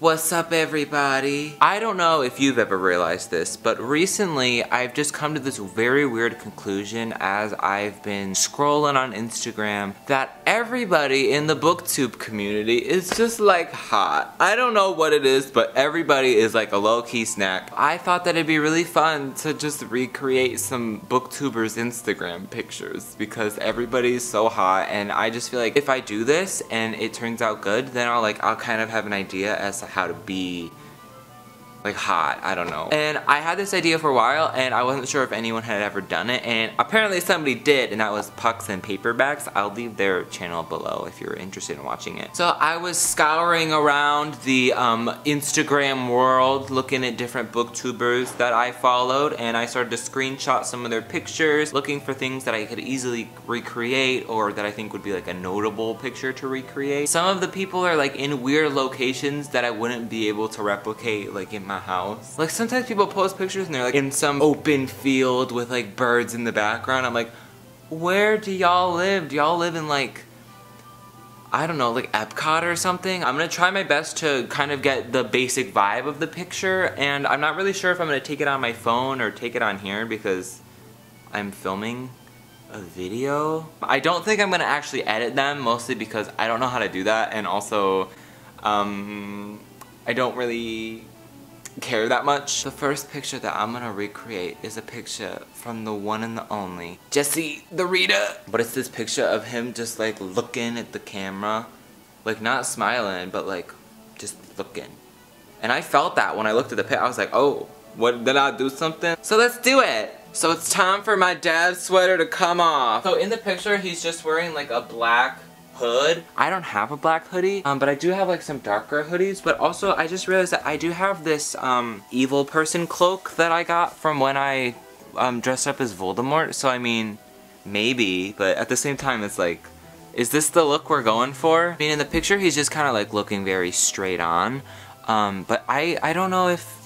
What's up, everybody? I don't know if you've ever realized this, but recently I've just come to this very weird conclusion as I've been scrolling on Instagram that everybody in the booktube community is just like hot. I don't know what it is, but everybody is like a low-key snack. I thought that it'd be really fun to just recreate some booktubers' Instagram pictures because everybody's so hot, and I just feel like if I do this and it turns out good, then I'll kind of have an idea as to how to be like hot, I don't know. And I had this idea for a while and I wasn't sure if anyone had ever done it, and apparently somebody did, and that was Pucks and Paperbacks. I'll leave their channel below if you're interested in watching it. So I was scouring around the Instagram world looking at different booktubers that I followed, and I started to screenshot some of their pictures looking for things that I could easily recreate or that I think would be like a notable picture to recreate. Some of the people are like in weird locations that I wouldn't be able to replicate like in my house. Like sometimes people post pictures and they're like in some open field with like birds in the background. I'm like, where do y'all live? Do y'all live in like, I don't know, like Epcot or something? I'm gonna try my best to kind of get the basic vibe of the picture, and I'm not really sure if I'm gonna take it on my phone or take it on here because I'm filming a video. I don't think I'm gonna actually edit them, mostly because I don't know how to do that, and also I don't really care that much. The first picture that I'm gonna recreate is a picture from the one and the only Jesse the Reader. But it's this picture of him just like looking at the camera, like not smiling, but like just looking. And I felt that when I looked at the picture. I was like, oh, what, did I do something? So let's do it. So it's time for my dad's sweater to come off. So in the picture he's just wearing like a black hood. I don't have a black hoodie, but I do have like some darker hoodies. But also I just realized that I do have this evil person cloak that I got from when I dressed up as Voldemort. So I mean, maybe, but at the same time it's like, is this the look we're going for? I mean, in the picture he's just kind of like looking very straight on, but I don't know if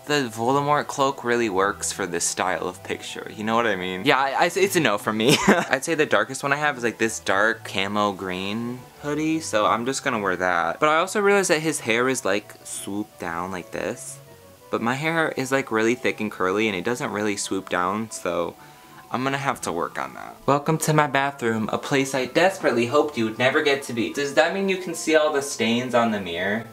the Voldemort cloak really works for this style of picture, you know what I mean? Yeah, it's a no from me. I'd say the darkest one I have is like this dark camo green hoodie, so I'm just gonna wear that. But I also realized that his hair is like swooped down like this, but my hair is like really thick and curly and it doesn't really swoop down, so I'm gonna have to work on that. Welcome to my bathroom, a place I desperately hoped you would never get to be. Does that mean you can see all the stains on the mirror?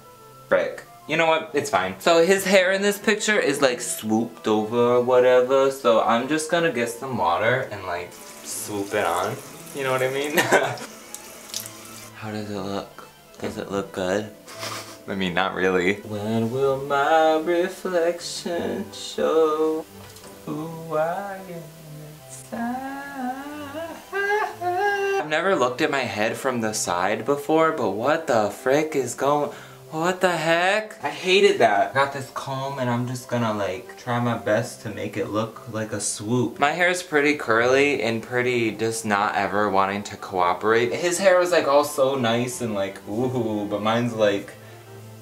Frick. You know what? It's fine. So his hair in this picture is like swooped over or whatever, so I'm just gonna get some water and like swoop it on. You know what I mean? How does it look? Does it look good? I mean, not really. When will my reflection show who I am inside? I've never looked at my head from the side before, but what the frick is going... What the heck? I hated that. I got this comb and I'm just gonna like try my best to make it look like a swoop. My hair is pretty curly and pretty just not ever wanting to cooperate. His hair was like all so nice and like ooh, but mine's like,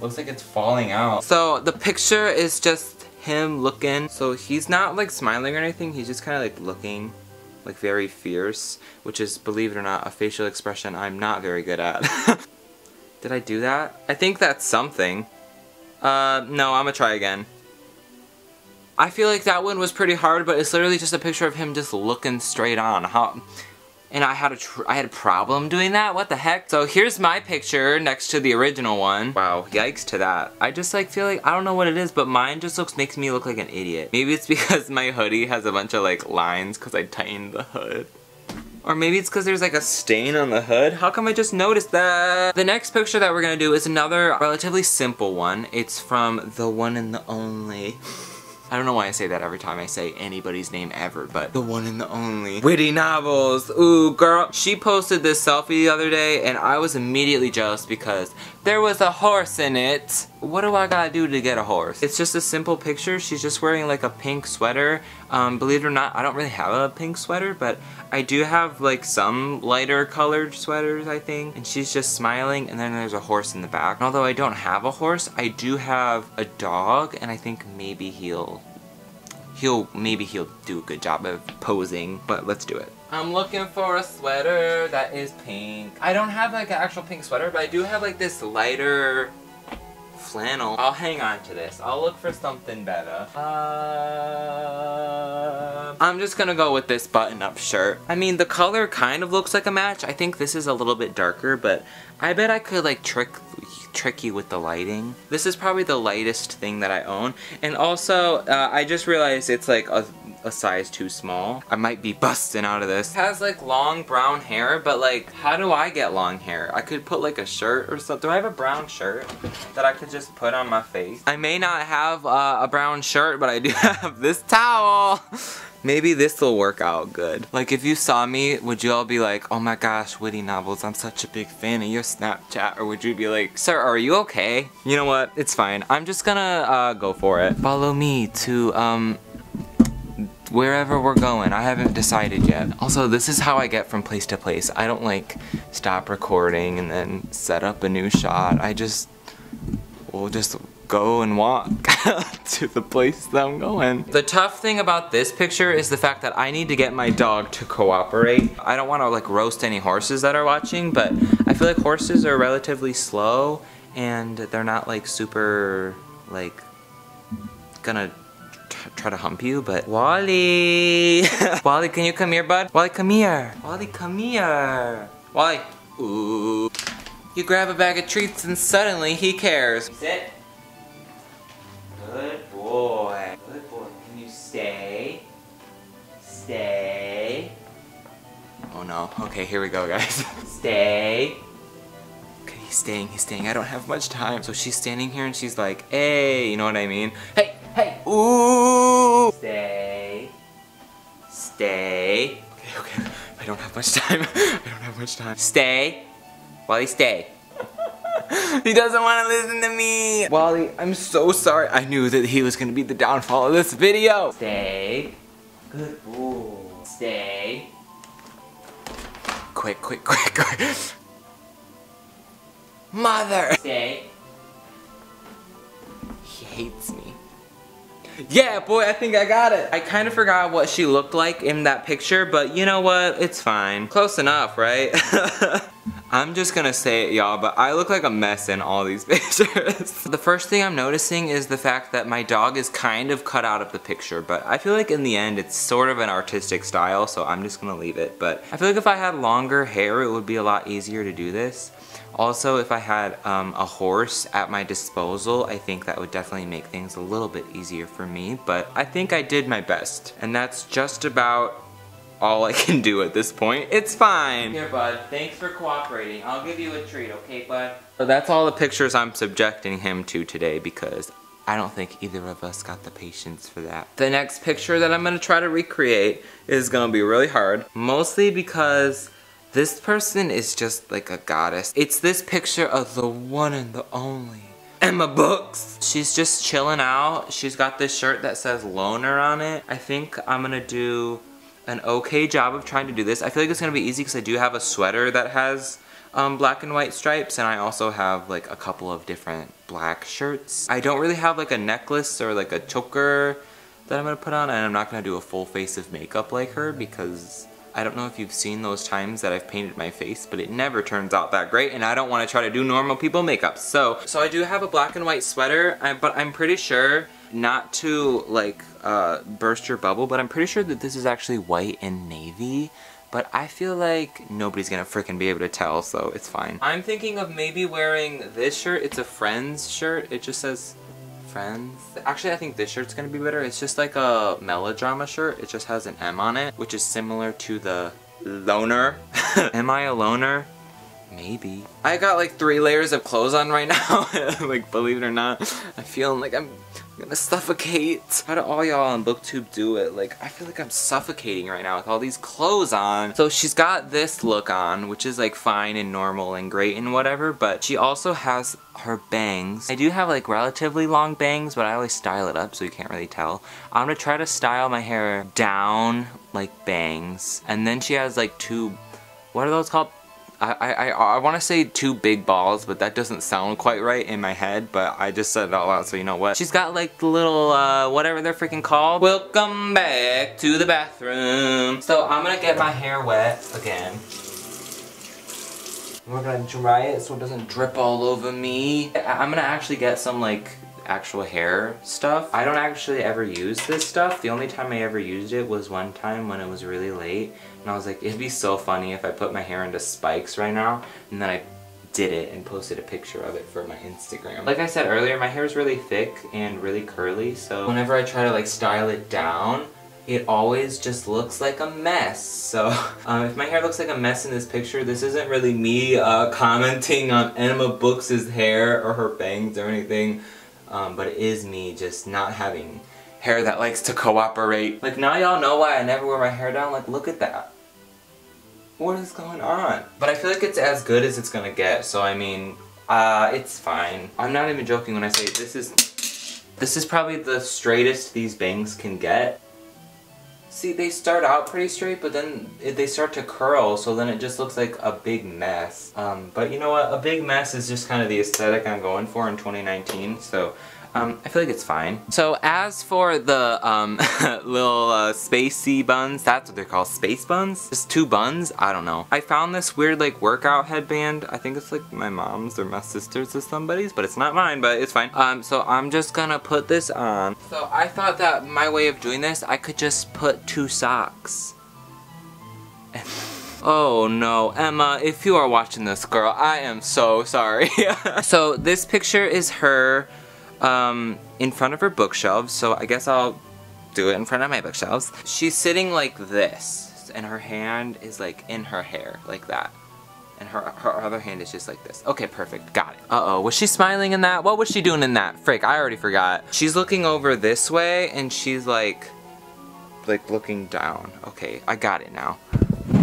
looks like it's falling out. So the picture is just him looking. So he's not like smiling or anything, he's just kind of like looking like very fierce, which is, believe it or not, a facial expression I'm not very good at. Did I do that? I think that's something. No, I'm gonna try again. I feel like that one was pretty hard, but it's literally just a picture of him just looking straight on. And I had a problem doing that? What the heck? So here's my picture next to the original one. Wow, yikes to that. I just like feel like, I don't know what it is, but mine just makes me look like an idiot. Maybe it's because my hoodie has a bunch of like lines because I tightened the hood. Or maybe it's because there's like a stain on the hood. How come I just noticed that? The next picture that we're gonna do is another relatively simple one. It's from the one and the only. I don't know why I say that every time I say anybody's name ever, but the one and the only. Witty Novels. Ooh, girl. She posted this selfie the other day and I was immediately jealous because there was a horse in it. What do I gotta do to get a horse? It's just a simple picture. She's just wearing like a pink sweater. Believe it or not, I don't really have a pink sweater, but I do have like some lighter colored sweaters, I think. And she's just smiling, and then there's a horse in the back. And although I don't have a horse, I do have a dog, and I think maybe he'll do a good job of posing, but let's do it. I'm looking for a sweater that is pink. I don't have like an actual pink sweater, but I do have like this lighter flannel. I'll hang on to this. I'll look for something better. I'm just gonna go with this button-up shirt. I mean, the color kind of looks like a match. I think this is a little bit darker, but I bet I could like trick you with the lighting. This is probably the lightest thing that I own. And also, I just realized it's like a size too small. I might be busting out of this. It has like long brown hair, but like, how do I get long hair? I could put like a shirt or something. Do I have a brown shirt that I could just put on my face? I may not have a brown shirt, but I do have this towel. Maybe this will work out good. Like if you saw me, would you all be like, oh my gosh, Witty Novels, I'm such a big fan of your Snapchat? Or would you be like, sir, are you okay? You know what? It's fine. I'm just gonna go for it. Follow me to wherever we're going. I haven't decided yet. Also, this is how I get from place to place. I don't like stop recording and then set up a new shot. We'll just go and walk to the place that I'm going. The tough thing about this picture is the fact that I need to get my dog to cooperate. I don't want to like roast any horses that are watching, but I feel like horses are relatively slow and they're not like super like gonna try to hump you, but Wally! Wally, can you come here, bud? Wally, come here. Wally, come here. Wally. Ooh. You grab a bag of treats and suddenly he cares. Sit. Good boy. Good boy. Can you stay? Stay. Oh no. Okay, here we go, guys. Stay. Okay, he's staying. He's staying. I don't have much time. So she's standing here and she's like, hey, you know what I mean? Hey, hey. Ooh. Stay. Stay. Okay, okay. I don't have much time. I don't have much time. Stay. Wally, stay. He doesn't want to listen to me. Wally, I'm so sorry. I knew that he was going to be the downfall of this video. Stay. Good boy. Stay. Quick, quick, quick, quick. Mother. Stay. He hates me. Yeah, boy, I think I got it. I kind of forgot what she looked like in that picture, but you know what? It's fine. Close enough, right? I'm just gonna say it, y'all, but I look like a mess in all these pictures. The first thing I'm noticing is the fact that my dog is kind of cut out of the picture, but I feel like in the end it's sort of an artistic style, so I'm just gonna leave it. But I feel like if I had longer hair, it would be a lot easier to do this. Also, if I had a horse at my disposal, I think that would definitely make things a little bit easier for me, but I think I did my best. And that's just about all I can do at this point. It's fine. Here, bud, thanks for cooperating. I'll give you a treat, okay, bud? So that's all the pictures I'm subjecting him to today because I don't think either of us got the patience for that. The next picture that I'm gonna try to recreate is gonna be really hard, mostly because this person is just like a goddess. It's this picture of the one and the only Emma Books. She's just chilling out. She's got this shirt that says loner on it. I think I'm gonna do an okay job of trying to do this. I feel like it's gonna be easy because I do have a sweater that has black and white stripes, and I also have like a couple of different black shirts. I don't really have like a necklace or like a choker that I'm gonna put on, and I'm not gonna do a full face of makeup like her because I don't know if you've seen those times that I've painted my face, but it never turns out that great, and I don't want to try to do normal people makeup. So I do have a black and white sweater, but I'm pretty sure, not to like burst your bubble, but I'm pretty sure that this is actually white and navy, but I feel like nobody's gonna freaking be able to tell, so it's fine. I'm thinking of maybe wearing this shirt. It's a Friends shirt. It just says Friends. Actually, I think this shirt's gonna be better. It's just like a melodrama shirt. It just has an M on it, which is similar to the loner. Am I a loner? Maybe. I got like 3 layers of clothes on right now. Like, believe it or not, I'm feeling like I'm gonna suffocate. How do all y'all on Booktube do it? Like, I feel like I'm suffocating right now with all these clothes on. So she's got this look on, which is like fine and normal and great and whatever, but she also has her bangs. I do have like relatively long bangs, but I always style it up so you can't really tell. I'm gonna try to style my hair down like bangs. And then she has like 2, what are those called? I want to say 2 big balls, but that doesn't sound quite right in my head, but I just said it all out, so you know what. She's got like the little, whatever they're freaking called. Welcome back to the bathroom. So I'm gonna get my hair wet again. We're gonna dry it so it doesn't drip all over me. I'm gonna actually get some like actual hair stuff. I don't actually ever use this stuff. The only time I ever used it was one time when it was really late and I was like, it'd be so funny if I put my hair into spikes right now, and then I did it and posted a picture of it for my Instagram. Like I said earlier, my hair is really thick and really curly, so whenever I try to like style it down, it always just looks like a mess. So if my hair looks like a mess in this picture, this isn't really me commenting on Emma Books' hair or her bangs or anything. But it is me just not having hair that likes to cooperate. Like now y'all know why I never wear my hair down. Like look at that. What is going on? But I feel like it's as good as it's gonna get. So I mean, it's fine. I'm not even joking when I say this is probably the straightest these bangs can get. See, they start out pretty straight, but then they start to curl, so then it just looks like a big mess. But you know what? A big mess is just kind of the aesthetic I'm going for in 2019, so I feel like it's fine. So as for the little spacey buns, that's what they're called, space buns? Just 2 buns? I don't know. I found this weird like workout headband. I think it's like my mom's or my sister's or somebody's, but it's not mine, but it's fine. So I'm just gonna put this on. So I thought that my way of doing this, I could just put 2 socks. Oh no, Emma, if you are watching this, girl, I am so sorry. So this picture is her in front of her bookshelves, so I guess I'll do it in front of my bookshelves. She's sitting like this, and her hand is like in her hair, like that. And her other hand is just like this. Okay, perfect, got it. Uh-oh, was she smiling in that? What was she doing in that? Frick, I already forgot. She's looking over this way, and she's like looking down. Okay, I got it now.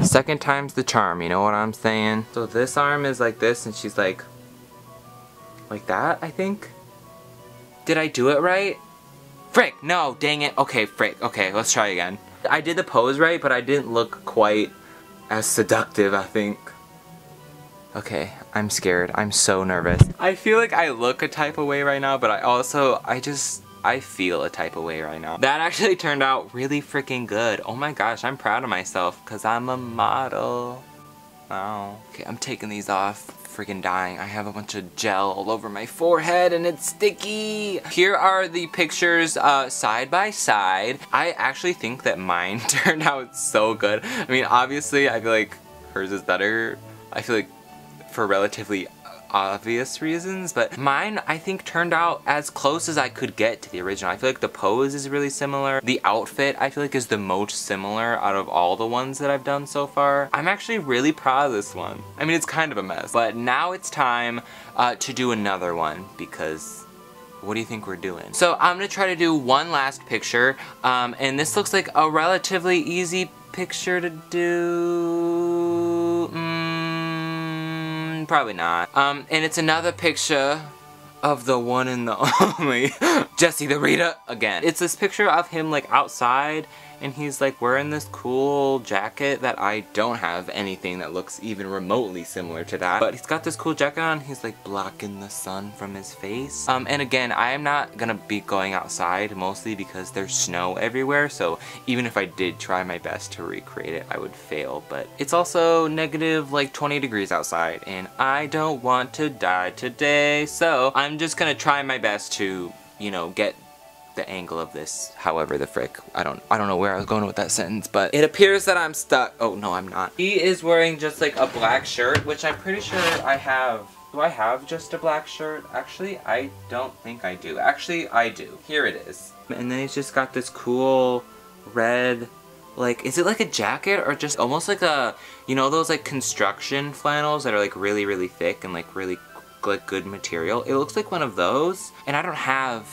Second time's the charm, you know what I'm saying? So this arm is like this, and she's like that, I think? Did I do it right? Frick, no, dang it. Okay, frick, okay, let's try again. I did the pose right, but I didn't look quite as seductive, I think. Okay, I'm scared. I'm so nervous. I feel like I look a type of way right now, but I feel a type of way right now. That actually turned out really freaking good. Oh my gosh, I'm proud of myself because I'm a model. Wow. Okay, I'm taking these off. Freaking dying. I have a bunch of gel all over my forehead and it's sticky. Here are the pictures side by side. I actually think that mine turned out so good. I mean, obviously, I feel like hers is better. I feel like for relatively obvious reasons, but mine I think turned out as close as I could get to the original. I feel like the pose is really similar. The outfit I feel like is the most similar out of all the ones that I've done so far. I'm actually really proud of this one. I mean, it's kind of a mess, but now it's time to do another one because what do you think we're doing? So I'm gonna try to do one last picture, and this looks like a relatively easy picture to do. Probably not. And it's another picture of the one and the only Jesse the Reader again. It's this picture of him like outside, and he's like wearing this cool jacket that I don't have anything that looks even remotely similar to that. But he's got this cool jacket on, he's like blocking the sun from his face. And again, I am not gonna be going outside mostly because there's snow everywhere, so even if I did try my best to recreate it, I would fail. But it's also negative like 20 degrees outside, and I don't want to die today, so I'm just gonna try my best to, you know, get the angle of this, however the frick. I don't know where I was going with that sentence, but it appears that I'm stuck. Oh no, I'm not. He is wearing just like a black shirt, which I'm pretty sure I have. Do I have just a black shirt? Actually, I don't think I do. Actually, I do. Here it is. And then he's just got this cool red, like, is it like a jacket or just almost like a, you know, those like construction flannels that are like really, really thick and like really like good material? It looks like one of those, and I don't have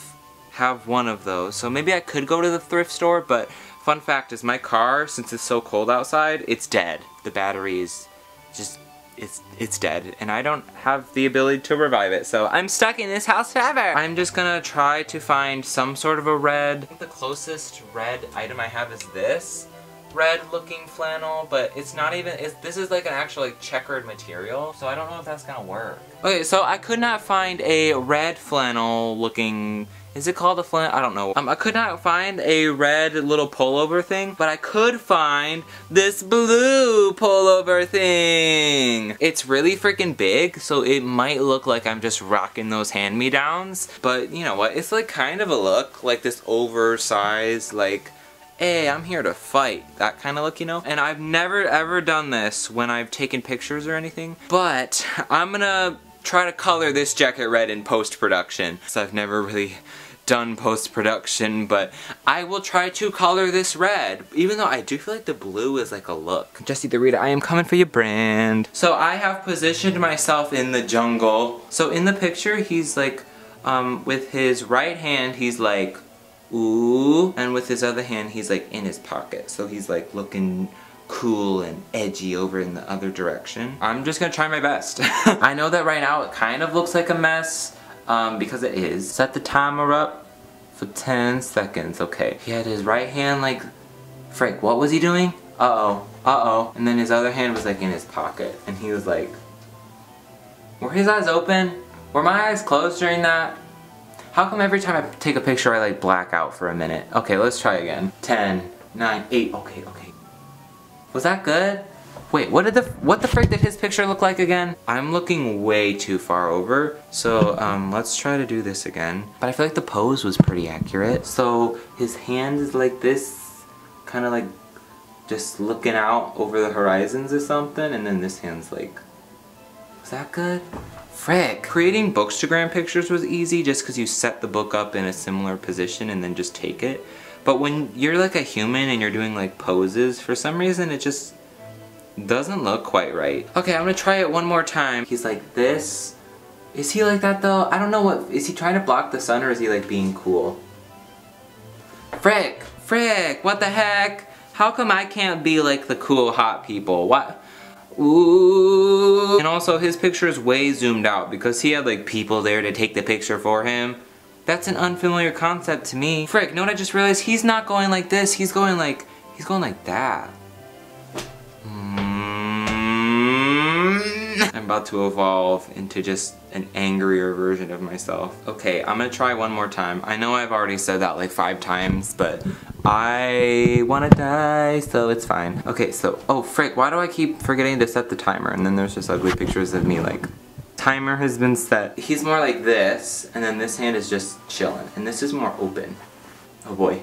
one of those, so maybe I could go to the thrift store. But fun fact is my car, since it's so cold outside, it's dead. The battery is just, it's dead, and I don't have the ability to revive it, so I'm stuck in this house forever. I'm just gonna try to find some sort of a red. I think the closest red item I have is this red looking flannel, but it's not even, this is like an actual like checkered material, so I don't know if that's gonna work. Okay, so I could not find a red flannel looking, is it called a flannel? I don't know. I could not find a red little pullover thing, but I could find this blue pullover thing. It's really freaking big, so it might look like I'm just rocking those hand-me-downs, but you know what? It's like kind of a look, like this oversized, like, hey, I'm here to fight, that kind of look, you know? And I've never ever done this when I've taken pictures or anything, but I'm gonna try to color this jacket red in post-production. So I've never really done post-production, but I will try to color this red, even though I do feel like the blue is like a look. Jessie the Rita, I am coming for your brand. So I have positioned myself in the jungle. So in the picture, he's like, with his right hand, he's like, ooh, and with his other hand he's like in his pocket, so he's like looking cool and edgy over in the other direction. I'm just gonna try my best. I know that right now it kind of looks like a mess, because it is. Set the timer up for 10 seconds. Okay, he had his right hand like, frick, what was he doing? Uh-oh, and then his other hand was like in his pocket, and he was like, were his eyes open? Were my eyes closed during that? How come every time I take a picture I like black out for a minute? Okay, let's try again. 10, 9, 8, okay. Was that good? Wait, what the frick did his picture look like again? I'm looking way too far over, so let's try to do this again. But I feel like the pose was pretty accurate. So his hand is like this, kind of like just looking out over the horizons or something, and then this hand's like, was that good? Frick. Creating Bookstagram pictures was easy just because you set the book up in a similar position and then just take it. But when you're like a human and you're doing like poses, for some reason it just doesn't look quite right. Okay, I'm gonna try it one more time. He's like this. Is he like that though? I don't know what, is he trying to block the sun or is he like being cool? Frick, what the heck? How come I can't be like the cool hot people? What? Ooh. And also his picture is way zoomed out because he had like people there to take the picture for him. That's an unfamiliar concept to me. Frick, know what I just realized? He's not going like this, he's going like that. I'm about to evolve into just an angrier version of myself. Okay, I'm gonna try one more time. I know I've already said that like 5 times, but I wanna die, so it's fine. Okay, so, oh frick, why do I keep forgetting to set the timer? And then there's just ugly pictures of me like, timer has been set. He's more like this, and then this hand is just chilling, and this is more open. Oh boy.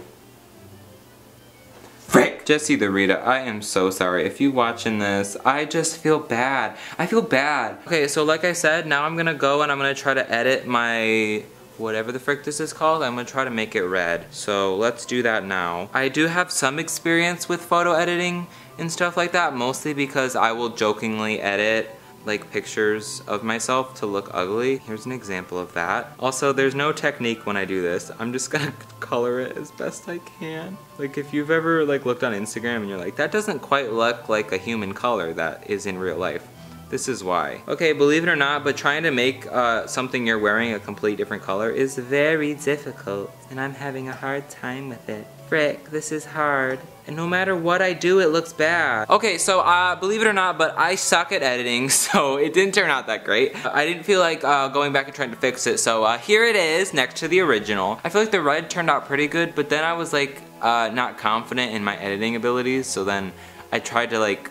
Frick! Jessie the Rita, I am so sorry. If you watching this, I just feel bad. I feel bad. Okay, so like I said, now I'm gonna go and I'm gonna try to edit my whatever the frick this is called. I'm gonna try to make it red. So let's do that now. I do have some experience with photo editing and stuff like that, mostly because I will jokingly edit like pictures of myself to look ugly. Here's an example of that. Also, there's no technique when I do this. I'm just gonna color it as best I can. Like if you've ever like looked on Instagram and you're like, that doesn't quite look like a human color that is in real life. This is why. Okay, believe it or not, but trying to make something you're wearing a complete different color is very difficult, and I'm having a hard time with it. Frick, this is hard. And no matter what I do, it looks bad. Okay, so believe it or not, but I suck at editing, so it didn't turn out that great. I didn't feel like going back and trying to fix it, so here it is, next to the original. I feel like the red turned out pretty good, but then I was like not confident in my editing abilities, so then I tried to like,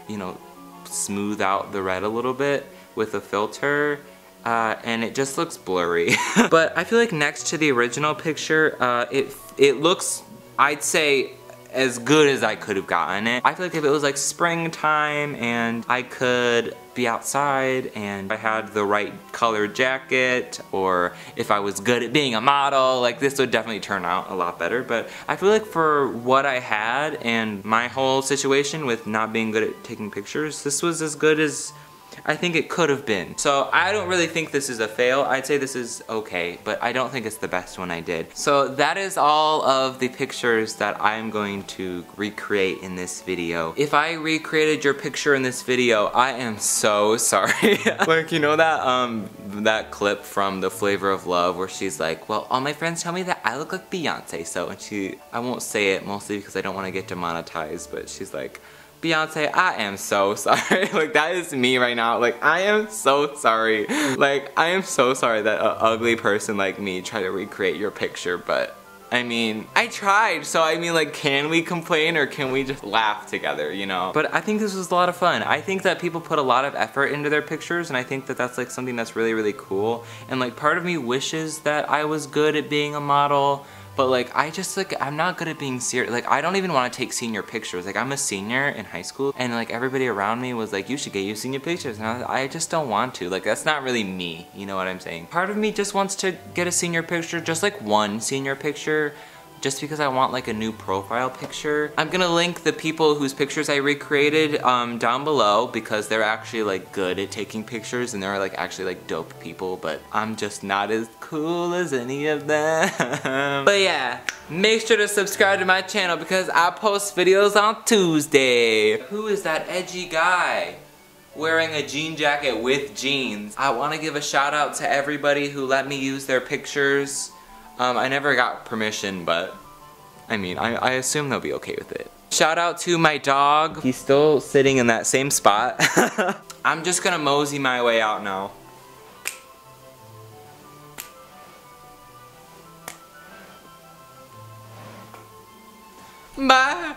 you know, smooth out the red a little bit with a filter, and it just looks blurry. But I feel like next to the original picture, it looks, I'd say, as good as I could have gotten it. I feel like if it was like springtime and I could be outside and I had the right colored jacket, or if I was good at being a model, like this would definitely turn out a lot better. But I feel like for what I had and my whole situation with not being good at taking pictures, this was as good as I think it could have been. So I don't really think this is a fail. I'd say this is okay, but I don't think it's the best one I did. So that is all of the pictures that I'm going to recreate in this video. If I recreated your picture in this video, I am so sorry. Like, you know that clip from The Flavor of Love where she's like, well, all my friends tell me that I look like Beyonce, so, and I won't say it mostly because I don't want to get demonetized, but she's like, Beyonce, I am so sorry. Like, that is me right now. Like, I am so sorry. Like, I am so sorry that an ugly person like me tried to recreate your picture, but I mean, I tried, so I mean, like, can we complain or can we just laugh together, you know? But I think this was a lot of fun. I think that people put a lot of effort into their pictures, and I think that that's like something that's really, really cool. And like, part of me wishes that I was good at being a model, but like, I just like, I'm not good at being serious. Like, I don't even want to take senior pictures. Like, I'm a senior in high school, and like, everybody around me was like, you should get your senior pictures. And I just don't want to. Like, that's not really me, you know what I'm saying? Part of me just wants to get a senior picture, just like one senior picture, just because I want like a new profile picture. I'm gonna link the people whose pictures I recreated down below, because they're actually like good at taking pictures and they're like actually like dope people, but I'm just not as cool as any of them. But yeah, make sure to subscribe to my channel because I post videos on Tuesday. Who is that edgy guy wearing a jean jacket with jeans? I want to give a shout out to everybody who let me use their pictures. I never got permission, but I mean, I assume they'll be okay with it. Shout out to my dog. He's still sitting in that same spot. I'm just gonna mosey my way out now. Bye.